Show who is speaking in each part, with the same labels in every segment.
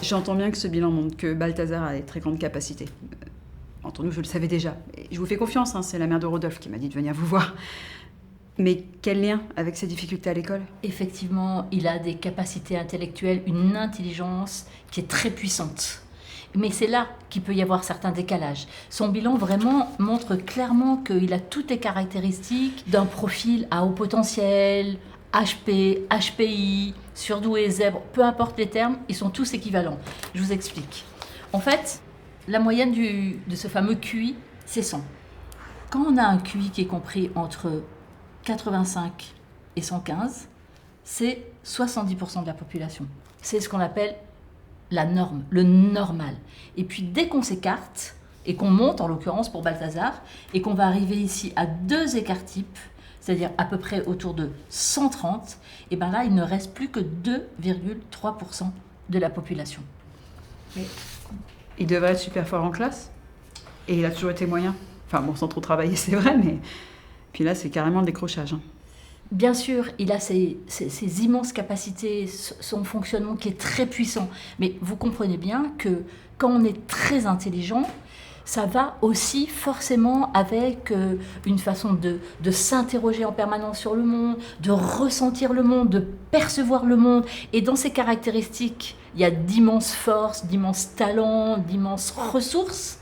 Speaker 1: J'entends bien que ce bilan montre que Balthazar a des très grandes capacités. Entre nous, je le savais déjà. Et je vous fais confiance, hein, c'est la mère de Rodolphe qui m'a dit de venir vous voir. Mais quel lien avec ses difficultés à l'école ?
Speaker 2: Effectivement, il a des capacités intellectuelles, une intelligence qui est très puissante. Mais c'est là qu'il peut y avoir certains décalages. Son bilan vraiment montre clairement qu'il a toutes les caractéristiques d'un profil à haut potentiel, HP, HPI, surdoué, zèbre, peu importe les termes, ils sont tous équivalents. Je vous explique. En fait, la moyenne de ce fameux QI, c'est 100. Quand on a un QI qui est compris entre 85 et 115, c'est 70% de la population. C'est ce qu'on appelle la norme, le normal. Et puis dès qu'on s'écarte, et qu'on monte en l'occurrence pour Balthazar, et qu'on va arriver ici à 2 écarts types, c'est-à-dire à peu près autour de 130, et bien là il ne reste plus que 2,3% de la population.
Speaker 1: Mais il devrait être super fort en classe, et il a toujours été moyen. Enfin bon, sans trop travailler, c'est vrai, mais... Puis là, c'est carrément le décrochage. Hein.
Speaker 2: Bien sûr, il a ces immenses capacités, son fonctionnement qui est très puissant. Mais vous comprenez bien que quand on est très intelligent, ça va aussi forcément avec une façon de s'interroger en permanence sur le monde, de ressentir le monde, de percevoir le monde. Et dans ces caractéristiques, il y a d'immenses forces, d'immenses talents, d'immenses ressources.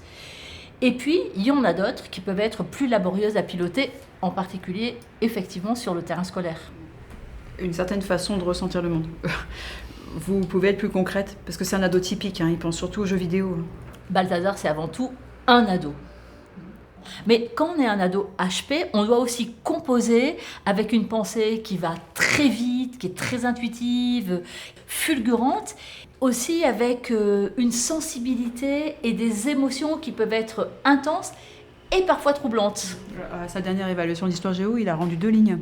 Speaker 2: Et puis, il y en a d'autres qui peuvent être plus laborieuses à piloter, en particulier, effectivement, sur le terrain scolaire.
Speaker 1: Une certaine façon de ressentir le monde. Vous pouvez être plus concrète, parce que c'est un ado typique, hein, il pense surtout aux jeux vidéo.
Speaker 2: Balthazar, c'est avant tout un ado. Mais quand on est un ado HP, on doit aussi composer avec une pensée qui va très vite, qui est très intuitive, fulgurante, aussi avec une sensibilité et des émotions qui peuvent être intenses et parfois troublantes.
Speaker 1: À sa dernière évaluation d'histoire géo, il a rendu 2 lignes.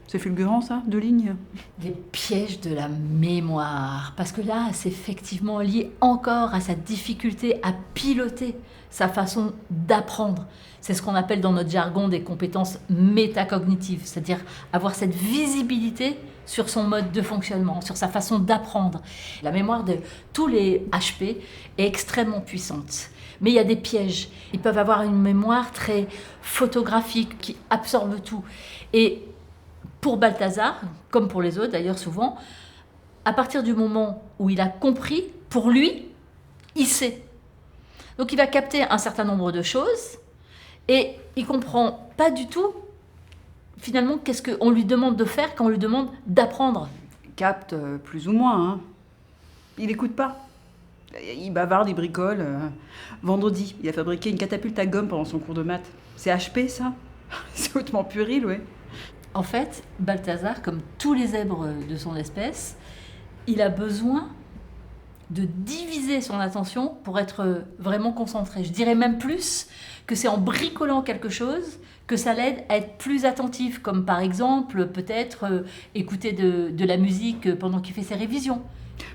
Speaker 1: C'est fulgurant, ça, 2 lignes.
Speaker 2: Les pièges de la mémoire. Parce que là, c'est effectivement lié encore à sa difficulté à piloter sa façon d'apprendre. C'est ce qu'on appelle dans notre jargon des compétences métacognitives, c'est-à-dire avoir cette visibilité sur son mode de fonctionnement, sur sa façon d'apprendre. La mémoire de tous les HP est extrêmement puissante. Mais il y a des pièges. Ils peuvent avoir une mémoire très photographique qui absorbe tout. Et pour Balthazar, comme pour les autres d'ailleurs souvent, à partir du moment où il a compris, pour lui, il sait. Donc il va capter un certain nombre de choses et il comprend pas du tout finalement qu'est-ce qu'on lui demande de faire quand on lui demande d'apprendre.
Speaker 1: Il capte plus ou moins. Hein. Il n'écoute pas. Il bavarde, il bricole. Vendredi, il a fabriqué une catapulte à gomme pendant son cours de maths. C'est HP, ça? C'est hautement puéril, ouais.
Speaker 2: En fait, Balthazar, comme tous les zèbres de son espèce, il a besoin de diviser son attention pour être vraiment concentré. Je dirais même plus que c'est en bricolant quelque chose que ça l'aide à être plus attentif, comme par exemple peut-être écouter de la musique pendant qu'il fait ses révisions.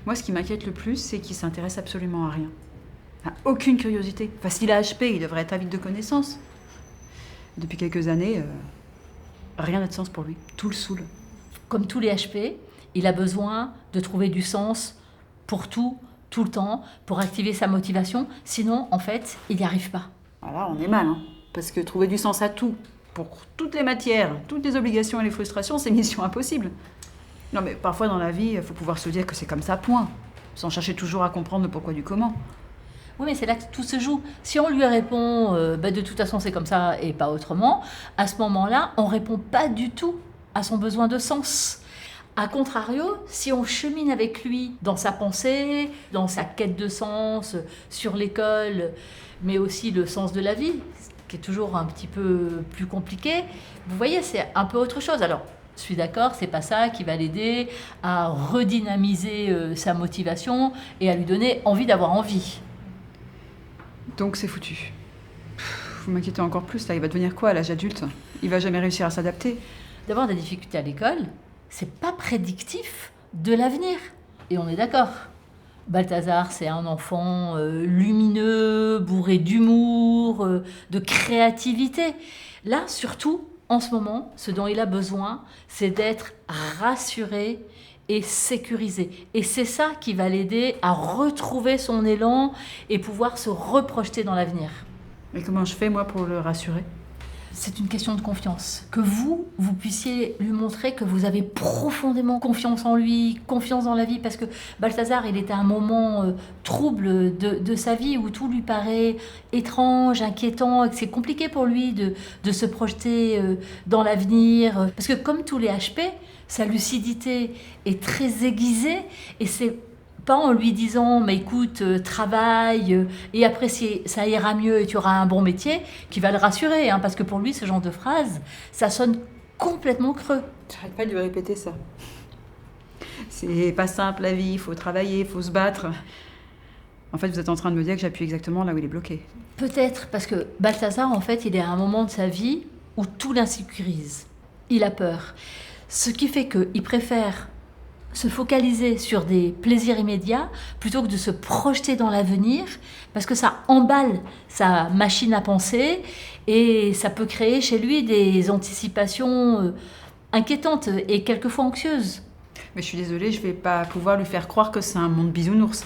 Speaker 1: Moi, ce qui m'inquiète le plus, c'est qu'il s'intéresse absolument à rien. Aucune curiosité. Enfin, s'il a HP, il devrait être avide de connaissances. Depuis quelques années, rien n'a de sens pour lui. Tout le saoule.
Speaker 2: Comme tous les HP, il a besoin de trouver du sens pour tout le temps, pour activer sa motivation. Sinon, en fait, il n'y arrive pas.
Speaker 1: Alors là, on est mal, hein. Parce que trouver du sens à tout, pour toutes les matières, toutes les obligations et les frustrations, c'est mission impossible. Non, mais parfois dans la vie, il faut pouvoir se dire que c'est comme ça, point. Sans chercher toujours à comprendre le pourquoi du comment.
Speaker 2: Oui, mais c'est là que tout se joue. Si on lui répond de toute façon c'est comme ça et pas autrement, à ce moment-là, on répond pas du tout à son besoin de sens. A contrario, si on chemine avec lui dans sa pensée, dans sa quête de sens, sur l'école, mais aussi le sens de la vie, qui est toujours un petit peu plus compliqué, vous voyez, c'est un peu autre chose. Alors, je suis d'accord, c'est pas ça qui va l'aider à redynamiser sa motivation et à lui donner envie d'avoir envie.
Speaker 1: Donc c'est foutu. Vous m'inquiétez encore plus, là. Il va devenir quoi à l'âge adulte? Il va jamais réussir à s'adapter.
Speaker 2: D'avoir des difficultés à l'école, c'est pas prédictif de l'avenir. Et on est d'accord. Balthazar, c'est un enfant lumineux, bourré d'humour, de créativité. Là, surtout, en ce moment, ce dont il a besoin, c'est d'être rassuré et sécurisé. Et c'est ça qui va l'aider à retrouver son élan et pouvoir se reprojeter dans l'avenir.
Speaker 1: Mais comment je fais, moi, pour le rassurer?
Speaker 2: C'est une question de confiance. Que vous puissiez lui montrer que vous avez profondément confiance en lui, confiance dans la vie, parce que Balthazar, il était à un moment trouble de sa vie où tout lui paraît étrange, inquiétant, et que c'est compliqué pour lui de se projeter dans l'avenir. Parce que comme tous les HP, sa lucidité est très aiguisée et c'est pas en lui disant mais écoute, travaille et après ça ira mieux et tu auras un bon métier qui va le rassurer, hein, parce que pour lui ce genre de phrase ça sonne complètement creux.
Speaker 1: J'arrête pas de lui répéter ça. C'est pas simple la vie, il faut travailler, il faut se battre. En fait, vous êtes en train de me dire que j'appuie exactement là où il est bloqué.
Speaker 2: Peut-être parce que Balthazar en fait il est à un moment de sa vie où tout l'insécurise. Il a peur. Ce qui fait qu'il préfère se focaliser sur des plaisirs immédiats plutôt que de se projeter dans l'avenir, parce que ça emballe sa machine à penser et ça peut créer chez lui des anticipations inquiétantes et quelquefois anxieuses.
Speaker 1: Mais je suis désolée, je vais pas pouvoir lui faire croire que c'est un monde bisounours.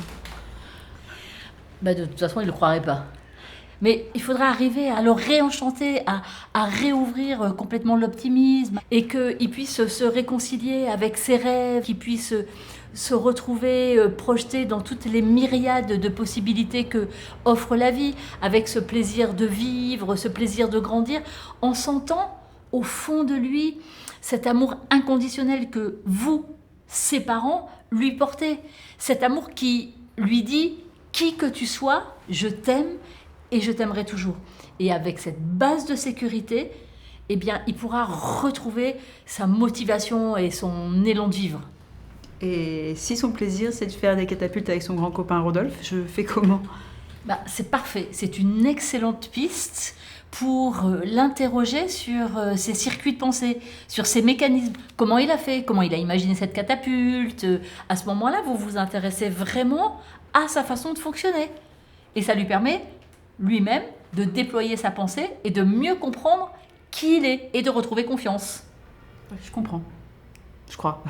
Speaker 2: De toute façon, il ne le croirait pas. Mais il faudra arriver à le réenchanter, à réouvrir complètement l'optimisme et qu'il puisse se réconcilier avec ses rêves, qu'il puisse se retrouver projeté dans toutes les myriades de possibilités que offre la vie, avec ce plaisir de vivre, ce plaisir de grandir, en sentant au fond de lui cet amour inconditionnel que vous, ses parents, lui portez. Cet amour qui lui dit « qui que tu sois, je t'aime » et je t'aimerai toujours. Et avec cette base de sécurité, eh bien, il pourra retrouver sa motivation et son élan de vivre.
Speaker 1: Et si son plaisir, c'est de faire des catapultes avec son grand copain Rodolphe, je fais comment?
Speaker 2: C'est parfait. C'est une excellente piste pour l'interroger sur ses circuits de pensée, sur ses mécanismes. Comment il a fait? Comment il a imaginé cette catapulte? À ce moment-là, vous vous intéressez vraiment à sa façon de fonctionner. Et ça lui permet lui-même de déployer sa pensée et de mieux comprendre qui il est et de retrouver confiance.
Speaker 1: Je comprends. Je crois.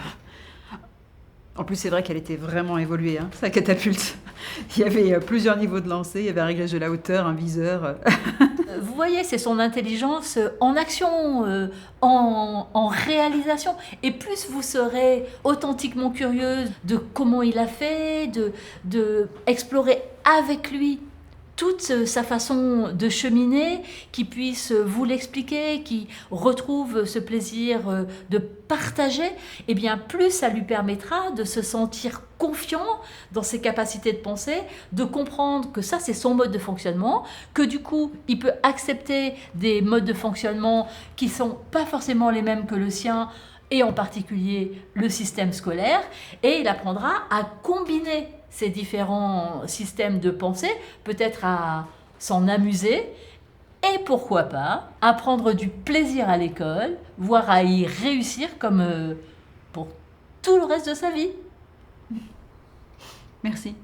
Speaker 1: En plus, c'est vrai qu'elle était vraiment évoluée, hein, sa catapulte. Il y avait plusieurs niveaux de lancer, il y avait un réglage de la hauteur, un viseur.
Speaker 2: Vous voyez, c'est son intelligence en action, en réalisation. Et plus vous serez authentiquement curieuse de comment il a fait, de explorer avec lui toute sa façon de cheminer, qui puisse vous l'expliquer, qui retrouve ce plaisir de partager, et bien plus ça lui permettra de se sentir confiant dans ses capacités de penser, de comprendre que ça c'est son mode de fonctionnement, que du coup il peut accepter des modes de fonctionnement qui sont pas forcément les mêmes que le sien, et en particulier le système scolaire, et il apprendra à combiner ces différents systèmes de pensée, peut-être à s'en amuser, et pourquoi pas, à prendre du plaisir à l'école, voire à y réussir comme pour tout le reste de sa vie.
Speaker 1: Merci.